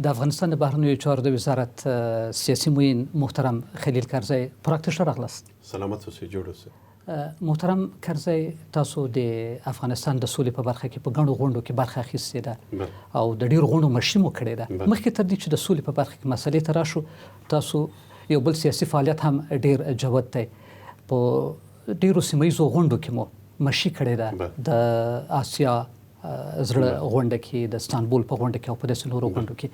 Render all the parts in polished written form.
د افغانستان د بهرنیو چارو د وزارت سیاسي معین محترم خلیل کرزی پراکتیش راغلاست. سلامت اوسئ، جوړ اوسئ. محترم کرزی، تاسو د افغانستان د سولې په برخه کې په ګڼو غونډو کې برخه اخیستې ده او د ډیرو غونډو مشري مو کړې ده. مخکې تر دې چې د سولې په برخه کې مسلې ته راشو، تاسو یو بل سیاسي فعالیت هم ډیر جوت دی. په ډیرو سیمه ییزو غونډو کې مو مشري کړې ده، د آسیا زړه غونډه کې، د استانبول په غونډه کې او په داسې نورو غونډو کې.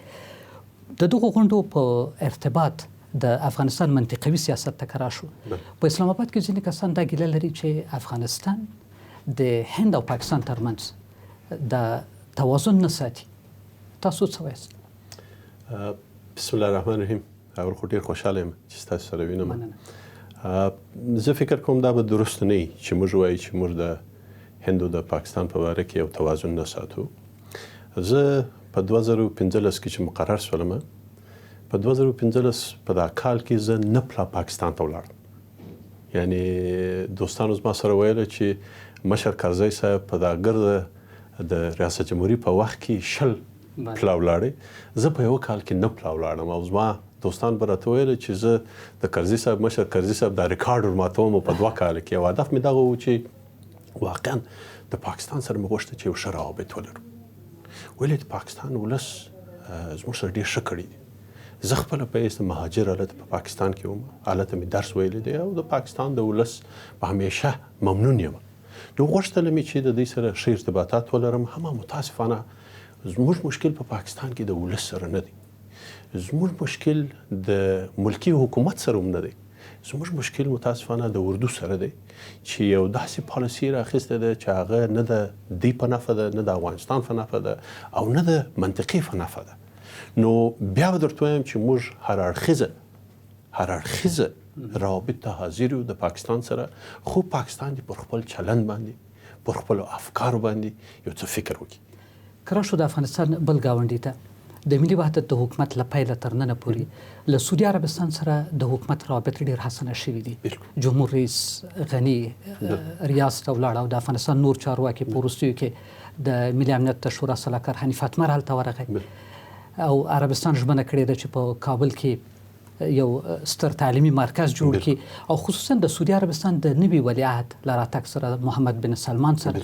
د دغو غونډو په ارتباط د افغانستان منطقوي سیاست ته راشو، په اسلام آباد کې ځینې کسان دا ګیله لري چې افغانستان د هند او پاکستان ترمنځ د توازن نه ساتي. تاسو څه وایاست؟ بسم الله الرحمن الرحیم. اول خو ډېر خوشحاله یم چې ستاسو سره وینم. زه فکر کوم دا به درست نه وي چې موږ وایو چې موږ د هند او د پاکستان په باره کې یو توازن نه ساتو. زه په 2015 کې چې مقرر شولم، په 2015 په دا کال کې زه نه پلا پاکستان ته ولاړم. یعنی دوستانو زما سره ویل چې مشر کرزی صاحب په دا ګرد د ریاست جمهوریت په وخت کې 10 پلا ولاړی، زه په یو کال کې نه پلا ولاړم. او زما دوستان به راته ویل چې زه د کرزي صاحب مشر کرزي صاحب دا ریکارډ ورماتوم په 2 کال کې. او هدف مې دغه و چې واقعا د پاکستان سره مې غوښته چې یو ښه روابط ولرو. ولې د پاکستان ولس زموږ سره ډېر ښه کړي دي. زه خپله په حیث مهاجر هلته په پاکستان کې وم، هلته مې درس ویلی دی او د پاکستان د ولس په همیشه ممنون یم. نو غوښتله مې چې د دوی سره ښه ارتباطات ولرم. هم متاسفانه زموږ مشکل په پاکستان کې د ولس سره نه دی، زموږ مشکل د ملکی حکومت سره هم نه دی. زموږ مشکل متاسفانه د اردو سره دی چې یو داسې پالیسي راخیسته ده چې هغه نه د دوی په نفع ده، نه د افغانستان په نفع ده او نه د منطقې په نفع ده. نو بیا به درته وایم چې موږ هر اړخیزه روابط ته حاضر یو د پاکستان سره، خو پاکستان دې پر خپل چلند باندې، پر خپلو افکارو باندې یو څه فکر وکړي. که راشو د افغانستان بل ګاونډي ته، د ملي وحدت د حکومت له پیله تر ننه پورې له سعودي عربستان سره د حکومت روابط ډېر حسنه شوي دي. جمهور رئیس غني ریاض ته ولاړ او د افغانستان نور چارواکي په وروستیو کې د ملي امنیت شورا سلاکار حنیف اتمر هلته ورغی او عربستان ژمنه کړې ده چې په کابل کې یو ستر تعلیمي مرکز جوړ کړي او خصوصا د سعودي عربستان د نوي ولیعهد له راتګ سره محمد بن سلمان سره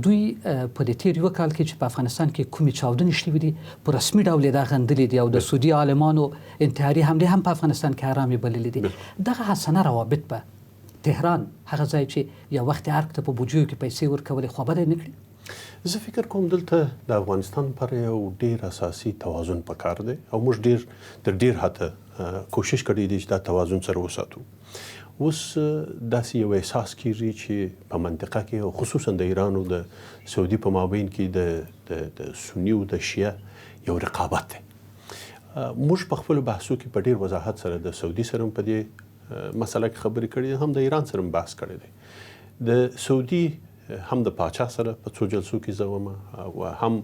دوی په دې تیر یو کال کې چې په افغانستان کې کومې چاودنې شوې دي په رسمي ډول دا غندلې دي او د سعودي عالمانو انتحاري حملې هم په افغانستان کې آرامې بللې دي. دغه حسنه روابط به تهران هغه ځای چې یو وخت ارګ ته په بوجیو کې پیسې ورکولې خوابدی نه کړي. زه فکر کوم دلته د افغانستان پر یو ډیر اساسي توازن پکار دی او موږ تر ډیر حده کوشش کړی دی چې دا توازن سره وساتو. اوس داسې یو احساس کیږي چې په منطقه کې او خصوصا د ایران او د سعودي په مابین کې د سنی او د شیعه یو رقابت دی. موږ په خپل بحثو کې په ډیر وضاحت سره د سعودي سره په دې مسله کې خبرې کړې، هم د ایران سره بحث کړی دی. د سعودي هم د پاچا سره په څو جلسو کې زه وم او هم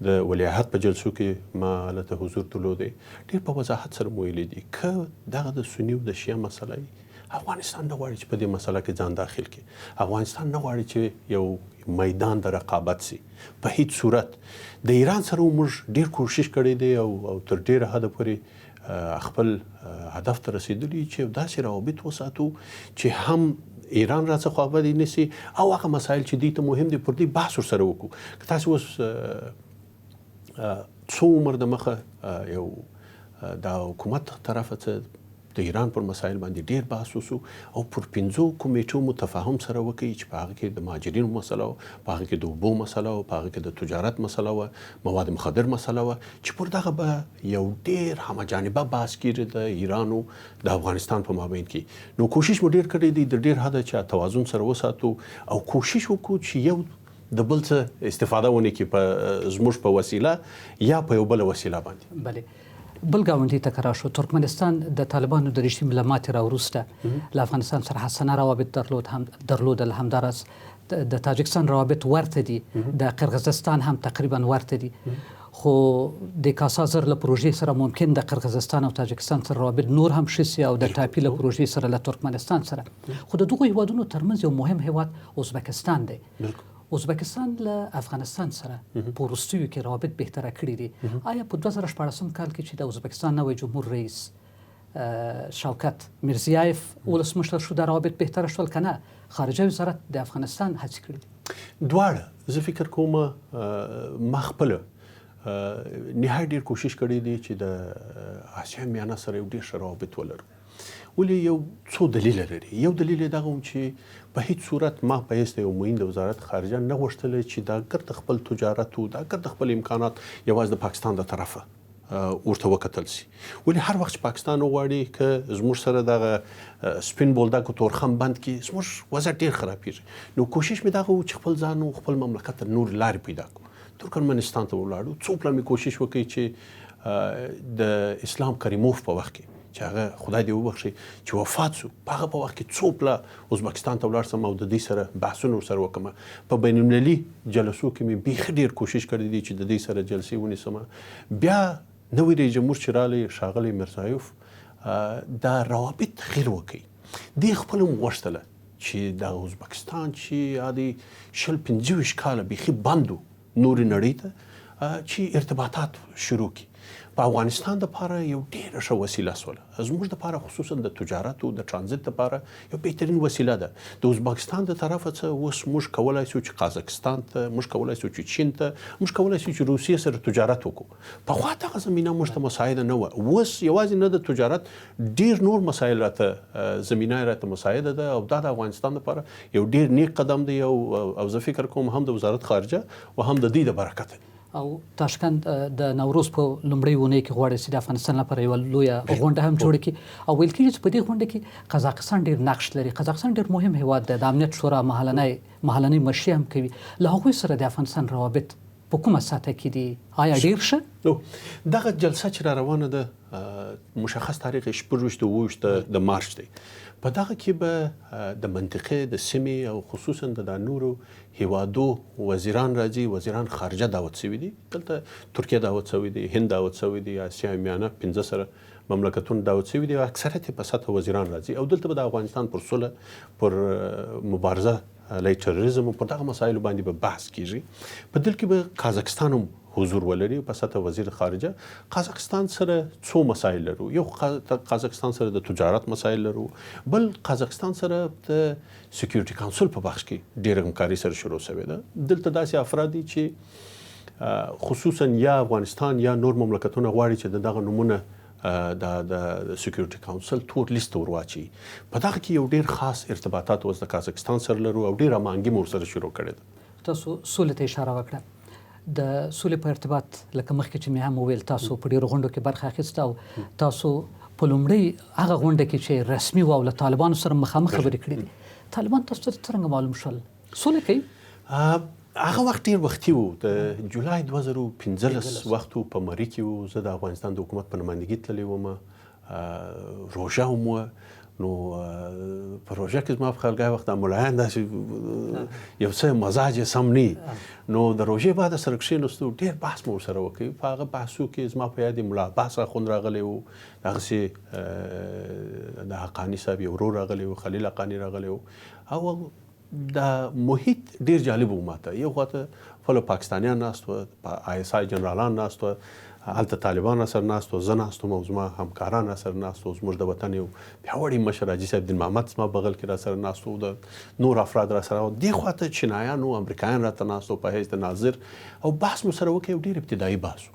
د ولیعهد په جلسو کې ما هلته حضور درلودی. ډېر په وضاحت سره مو ویلي دي که دغه د سني او د شیعه مسله افغانستان نه غواړي چې په دې مسله کې ځان داخل کړي، افغانستان نه غواړي چې یو میدان د رقابت سي په هیڅ صورت. د ایران سره موږ ډېر کوشش کړی دی او تر ډېره حده پورې خپل هدف ته رسېدلي چې داسې روابط وساتو چې هم ایران راڅخه خوابدي نشي او هغه مسایل چې دوی ته مهم دي پر دې بحث ورسره وکړو. که تاسو اوس څو عمر د مخه یو د حکومت طرفه څه د ایران پر مسایل باندې ډیر بحث وسو او پر 5 کمیټو متفاهم سره وکړي چې په هغه کې د مهاجرینو مسله و، په هغه کې د اوبو مسله و، په هغه کې د تجارت مسله و، مواد مخدر مسله و، چې پر دغه به یو ډیر همجانبه بحث کیږي د ایران او د افغانستان په مابین کې. نو کوشش مو ډیر کړی دی د ډیر حده چې توازن سره وساتو او کوشش وکړو چې یو د بل څه استفاده ونه کړي په زموږ په وسیله یا په یو بل وسیله باندې. بله بل ګاونډي ته راشو، ترکمنستان د طالبانو د رژیم له ماتې راوروسته له افغانستان سره حسنه روابط درلودل، همداراز د تاجکستان روابط ورته دي، د قرغیزستان هم تقریبا ورته دي، خو د کاسازر له پروژې سره ممکن د قرغیزستان او تاجکستان سره روابط نور هم ښه سي او د ټاپي له پروژې سره له ترکمنستان سره. خو د دغو هیوادونو ترمنځ یو مهم هیواد ازبکستان دی. ازبکستان له افغانستان سره په وروستیو کې روابط بهتره کړي دي. آیا په 2014 کال کې چې د ازبکستان نوی جمهور رئیس شوکت میرزیایف ولسمشر شو دا روابط بهتره شول که نه؟ خارجه وزارت د افغانستان هڅې کړي دي؟ دواړه زه فکر کوم ما خپله نهایت ډېر کوشش کړی دی چې د آسیا میانه سره یو ډېر ښه روابط ولرو. ولې یو څو دلیله لري. یو دلیل یې دغه چې په هیڅ صورت ما په حیث د یو معین د وزارت خارجه نه غوښتل چې دا ګرد خپل تجارت او دا ګرد خپل امکانات یوازې د پاکستان د طرفه ورته وکتل سي. ولې هر وخت چې پاکستان وغواړي که زموږ سره دغه سپین بولدک او تورخم بند کې زموږ وضع ډېر خرابېږي، نو کوشش مې دغه و چې خپل ځان او خپل مملکت ته نور لارې پیدا کړو. ترکمنستان ته ولاړو. څو پله مې کوشش وکړ چې د اسلام کریموف په وخت کې چې هغه خدای دې وبخښي چې وفات شو، په هغه په وخت کې څو پله ازبکستان ته ولاړ سم او د دوی سره بحثونه ورسره وکړم. په بین المللي جلسو کې مې بیخي ډېر کوشش کړی دی چې د دوی سره جلسې ونیسم. بیا نوی رئیس جمهور چې راغلی ښاغلی میرزایف دا روابط تغییر وکړي. دوی خپله هم غوښتله چې د ازبکستان چې عادي 25 کاله بیخي بند و نورې نړۍ ته چې ارتباطات شروع کړي. په افغانستان دپاره یو ډېره ښه وسیله شوله. زموږ دپاره خصوصا د تجارت او د ترانزیت دپاره یو بهترین وسیله ده. د ازبکستان د طرفه څخه اوس موږ کولی شو چې قازقستان ته، موږ کولی شو چې چین ته، موږ کولی شو چې روسیې سره تجارت وکړو. پخوا دغه زمینه موږ ته مساعده نه وه. اوس یوازې نه د تجارت ډېر نور مسایل راته زمینه راته مساعده ده او دا د افغانستان دپاره یو ډېر نیک قدم دی او زه فکر کوم هم د وزارت خارجه و هم د دې د برکت. او تاشکند د نوروز په لومړۍ اونۍ کې غواړي چې د افغانستان لپاره یوه لویه غونډه هم جوړه کړي او ویل کېږي چې په دې غونډه کې قزاقستان ډېر نقش لري. قزاقستان ډېر مهم هېواد دی، د امنیت شورا مهالنۍ مشري هم کوي. له هغوی سره د افغانستان روابط په کومه سطح کې دي؟ آیا ډېر ښه؟ دغه جلسه چې را روانه ده مشخص تاریخ 26 د مارچ دی. په دغه کې به د منطقې د سیمې او خصوصا د نورو هیوادو وزیران راځي. وزیران خارجه دعوت شوي دي. دلته ترکیه دعوت شوی دی، هند دعوت شوی دی، آسیا میانه 15 سره مملکتونه دعوت شوي دي. اکثریت په سطح وزیران راځي او دلته به د افغانستان پر صلح، پر مبارزه علیه تروریزم او پر دغه مسایلو باندې به بحث کیږي. په دل کې به قازقستان هم حضور ولري په سطح وزیر خارجه. قازقستان سره څو مسایل لرو. یو قازقستان سره د تجارت مسایل لرو، بل قازقستان سره د سکیورټي کونسل په بخش کې ډېر همکاري سره شروع شوې ده. دلته داسې افراد دي چې خصوصا یا افغانستان یا نور مملکتونه غواړي چې دغه نمونه د سکیورټي کونسل تور لیست ور واچي. په دغه کې یو ډېر خاص ارتباطات اوس د قازقستان سره لرو او ډېره مانګي مو ورسره شروع کړې ده. تاسو سولې ته اشاره وکړه. د سولې په ارتباط لکه مخکې چې مې هم وویل تاسو په ډېرو غونډو کې برخه اخیسته او تاسو په لومړۍ هغه غونډه کې چې رسمي و او له طالبانو سره مخامخ خبرې کړې دي، طالبان تاسو ته څرنګه معلوم شول؟ سوله کوي؟ هغه وخت ډېر وختي و، د جولای 2015 وخت په مری کې و. زه د افغانستان د حکومت په نمایندګي تللی وم. روژه هم وه. نو په روژه کې زما په خیال ګای وخت ملایان داسې یو څه مزاج یې سم نه. نو د روژې بعد سره کښېناستو، ډېر بحث مو ورسره وکړ. په هغه بحثو کې زما په یاد ملا عباس اخوند راغلی و، دغسې د حقاني صاحب یو ورور راغلی و، خلیل حقاني راغلی و. او د محیط ډېر جالب و ماته. یو خواته خپل پاکستانیان ناست و، آی اس آی جنرالان ناست و، هلته طالبان سره ناست و، زه ناست وم او زما همکاران سره ناست و. زموږ د وطن یو پیاوړی مشر حاجي صاحب دین محمد زما بغل کې را سره ناست و، د نور افراد را سره. دې خواته چینایان او امریکایان راته ناست و په حیث د ناظر او بحث مو سره وکړ. یو ډېر ابتدایي بحث و.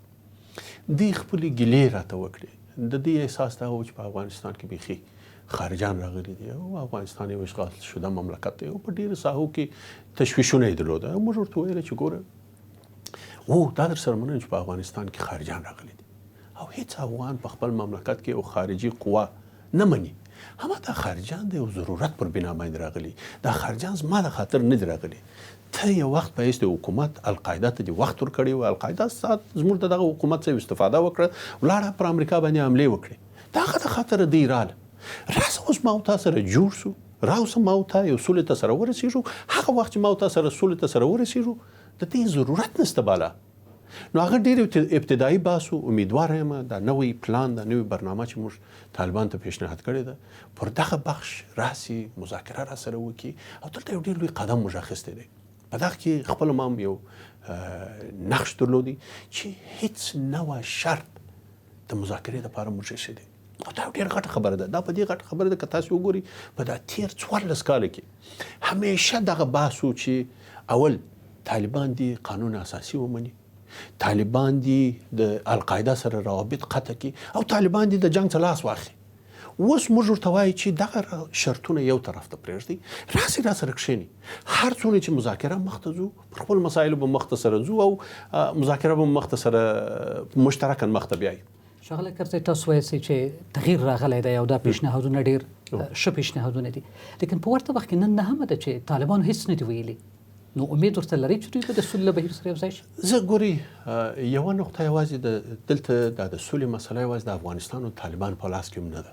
دوی خپلې ګیلې راته وکړې. د دې احساس دا و چې په افغانستان کې بیخي خارجان راغلي دي او افغانستان یو اشغال شده مملکت دی او په ډېرو ساحو کې تشویشونه یې درلوده. موږ ورته ویل چې ګوره دا در سره منم چې په افغانستان کې خارجان راغلي دي او هیڅ افغان په خپل مملکت کې یو خارجي قوه نه مني. همه دا خارجان دی او ضرورت پر بنا باندې راغلي. دا خارجان زما د خاطر نه دي راغلي. ته یو وخت په حیث د حکومت القاعده ته دې وخت ورکړی و. القاعده سات زموږ دغه حکومت څخه استفاده وکړه، ولاړه پر امریکا باندې حملې وکړې. د هغه د خاطر دی راله. راځه اوس ما او تا سره جوړ سو، راوسه ما او تا یو سولې ته سره ورسېږو. هغه وخت چې ما او تا سره سولې ته سره ورسېږو د دې ضرورت نشته بالا. نو هغه ډېر ابتدایي بحث و. امیدواره یم دا نوی پلان، دا نوی برنامه چې موږ طالبان ته پیشنهاد کړې ده پر دغه بخش راسي، مذاکره را سره وکړي او دلته یو ډېر لوی قدم موږ اخیستی دی. په دغه کې خپل ما هم یو نقش درلودی چې هیڅ نوع شرط د مذاکرې لپاره مرجع دی. او دا ډېر غټه خبره ده. دا په دې غټه خبره ده که تاسو وګورئ په دا تیر 14 کاله کې همیشه دغه بحث و چې اول طالبان دي قانون اساسي ومني، طالبان دي د القاعده سره روابط قطع کړي او طالبان دي د جنگ څخه لاس واخلي. اوس موږ ورته وایو چې دغه شرطونه یو طرف ته پرېږدئ، راسئ راسره کښېنئ، هر څومره چې مذاکره مخته ځو پر خپل مسایلو به مخته سره ځو او مذاکره به مخته سره مشترکاً مخته بیایو. ښاغلی کرزی، تاسو وایئ چې تغییر راغلی دی او دا پیشنهادونه ډېر ښه پیشنهادونه دي، لیکن په ورته وخت کې نن نه هم ده چې طالبانو هیڅ نه دي ویلي. نو امید ورته لرئ چې دوی به د سولې له بهیر سره یو ځای شي؟ زه ګورئ یوه نقطه یوازې دلته د سولې مسله یوازې د افغانستان او طالبان په لاس کې هم نه ده.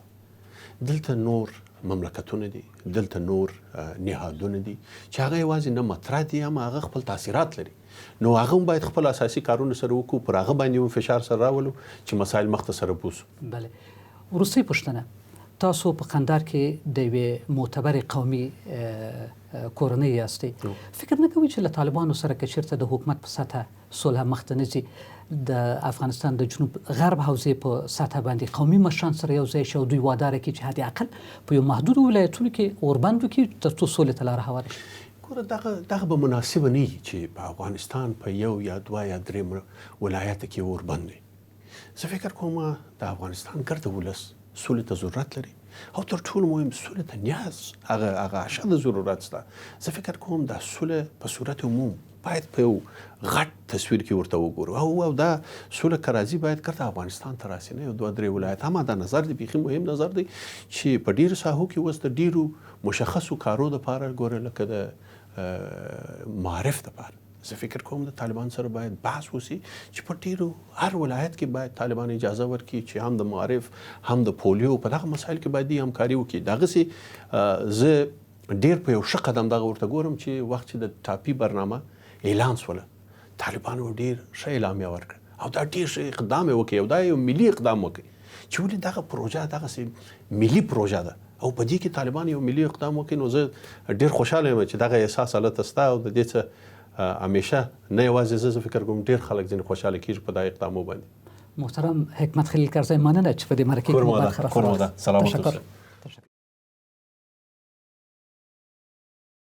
دلته نور مملکتونه دي، دلته نور نهادونه دي چې هغه یوازې نه مطرح دي هم هغه خپل تاثیرات لري. نو هغه هم باید خپل اساسي کارونه سره وکړو، پر هغه باندې هم فشار سره راولو چې مسایل مخته سره بوسو. بله. وروستۍ پوښتنه، تاسو په قندهار کې د یوې معتبرې قومي کورنۍ یاستئ، فکر نه کوئ چې له طالبانو سره که چېرته د حکومت په سطحه صلح مخته نه ځي، د افغانستان د جنوب غرب حوزې په سطحه باندې قومي مشران سره یو ځای شي او دوی واده راکړي چې حد اقل په یو محدودو ولایتونو کې اوربند وکړي تر څو سولې ته لاره هواره شي؟ ګوره دغه به مناسبه نه وي چې په افغانستان په یو یا دوه یا درې ولایته کې اوربند وي. زه فکر کوم د افغانستان ګرده ولس سولې ته ضرورت لري او تر ټولو مهم سولې ته نیاز هغه اشد ضرورت شته. زه فکر کوم دا سولې په صورت عموم باید په یو غټ تصویر کې ورته وګورو او دا سوله که راځي باید ګرد افغانستان ته راسي، نه یو دوه درې ولایت. هم دا نظر دی بیخي مهم نظر دی چې په ډیرو ساحو کې اوس د ډیرو مشخصو کارو دپاره ګوره لکه د معارف دپاره زه فکر کوم د طالبان سره باید بحث وشي چې په ډیرو هر ولایت کې باید طالبان اجازه ورکړي چې هم د معارف هم د پولیو په دغه مسایل کې باید همکاري وکړي. دغسې زه ډیر په یو ښه قدم دغه ورته ګورم چې وخت چې د ټاپي برنامه اعلان شوله طالبانو ډیر ښه اعلامیه ورکړه او دا ډیر ښه اقدام یې وکړي او دا یو ملي اقدام وکړي چې ولې دغه پروژه دغسې ملي پروژه ده او په دې کې طالبان یو ملي اقدام وکړي. نو زه ډیر خوشحاله یم چې دغه احساس هلته شته او د دې څه همیشه نه یوازې زه فکر کوم ډیر خلک ځینې خوشحاله کېږي په دا اقدامو باندې. محترم حکمت خلیل کرزی، مننه چې په دې مرکې کې مو برخه راخوړه. سلامت اوسئ.